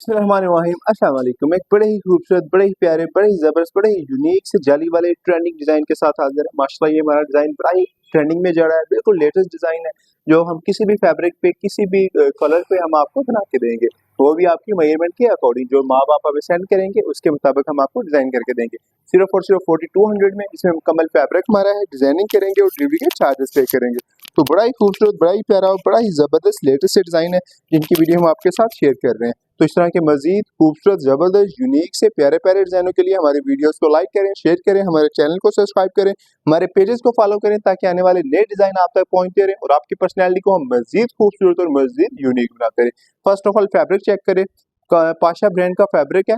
अस्सलाम वालेकुम। एक बड़े ही खूबसूरत, बड़े ही प्यारे, बड़े ही ज़बरदस्त, बड़े ही यूनिक से जाली वाले ट्रेंडिंग डिज़ाइन के साथ हाज़िर है। माशाल्लाह ये हमारा डिज़ाइन बड़ा ही ट्रेंडिंग में जा रहा है, बिल्कुल लेटेस्ट डिज़ाइन है, जो हम किसी भी फैब्रिक पे, किसी भी कलर पे हम आपको बना के देंगे। वो भी आपकी मेजरमेंट के अकॉर्डिंग, जो माँ-बाप हमें सेंड करेंगे, उसके मुताबिक हम आपको डिज़ाइन करके देंगे। सिर्फ़ और सिर्फ 4200 में इसमें मुकम्मल फैब्रिक हमारा है, डिज़ाइनिंग करेंगे और डिलीवरी के चार्जेस पे करेंगे। तो बड़ा ही खूबसूरत, बड़ा ही प्यारा और बड़ा ही ज़बरदस्त लेटेस्ट से डिज़ाइन है, जिनकी वीडियो हम आपके साथ शेयर कर रहे हैं। तो इस तरह के मज़ीद खूबसूरत, ज़बरदस्त, यूनिक से प्यारे-प्यारे डिज़ाइनों के लिए हमारी वीडियोज़ को लाइक करें, शेयर करें, हमारे चैनल को सब्सक्राइब करें, हमारे पेजेस को फॉलो करें, ताकि आने वाले नए डिज़ाइन आप तक पहुँचते रहें और आपकी पर्सनैलिटी को हम मज़ीद खूबसूरत और मज़ीद यूनिक बनाते रहें। First of all fabric check करें, पाशा ब्रांड का फैब्रिक है,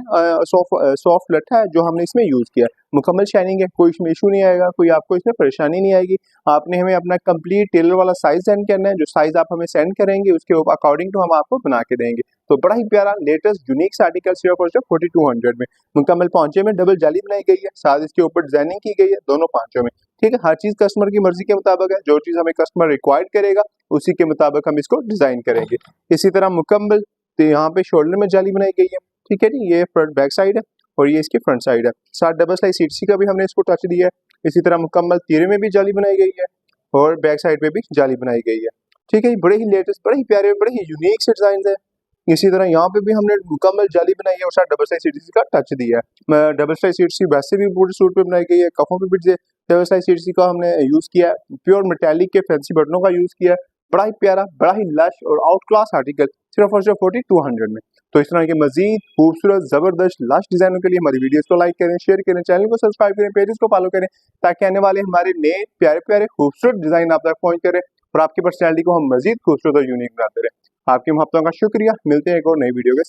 सॉफ्ट लट्ठा है जो हमने इसमें यूज़ किया है। मुकम्मल शाइनिंग है, कोई इसमें इशू नहीं आएगा, कोई आपको इसमें परेशानी नहीं आएगी। आपने हमें अपना कंप्लीट टेलर वाला साइज़ सेंड करना है, जो साइज़ आप हमें सेंड करेंगे उसके अकॉर्डिंग तो हम आपको बना के देंगे। तो बड़ा ही प्यारा लेटेस्ट यूनिक सा आर्टिकल सिर्फ और सिर्फ 4200 में मुकम्मल पांचे में डबल जाली बनाई गई है, साथ इसके ऊपर डिजाइनिंग की गई है दोनों पांचों में। ठीक है, हर चीज़ कस्टमर की मर्जी के मुताबिक है, जो चीज़ हमें कस्टमर रिक्वायर्ड करेगा उसी के मुताबिक हम इसको डिज़ाइन करेंगे। इसी तरह मुकम्मल तो यहाँ पे शोल्डर में जाली बनाई गई है। ठीक है जी, ये फ्रंट बैक साइड है और ये इसकी फ्रंट साइड है। साथ डबल स्लाइस सीटसी का भी हमने इसको टच दिया है। इसी तरह मुकम्मल तीरे में भी जाली बनाई गई है और बैक साइड पे भी जाली बनाई गई है। ठीक है, बड़े ही लेटेस्ट, बड़े ही प्यारे, बड़े ही यूनिक से डिजाइन है। इसी तरह यहाँ पे भी हमने मुकम्मल जाली बनाई है और साथ डबल स्लाइस सीटसी का टच दिया है। डबल स्लाइस सीटसी वैसे भी पूरे सूट पे बनाई गई है, कफों पे भी डबल स्लाइस सीटसी का हमने यूज किया है, प्योर मेटालिक के फैंसी बटनों का यूज किया है। बड़ा ही प्यारा, बड़ा ही लश और आउट क्लास आर्टिकल सिर्फ और सिर्फ 4200 में। तो इस तरह के मजीद खूबसूरत, जबरदस्त लास्ट डिजाइनों के लिए हमारी वीडियोस को लाइक करें, शेयर करें, चैनल को सब्सक्राइब करें, पेजेस को फॉलो करें, ताकि आने वाले हमारे नए प्यारे प्यारे खूबसूरत डिजाइन आप तक पहुंच करें और आपकी पर्सनैलिटी को हम मजीद खूबसूरत और यूनिक बनाते रहे। आपकी मोहब्बतों का शुक्रिया। मिलते हैं एक और नई वीडियो के साथ।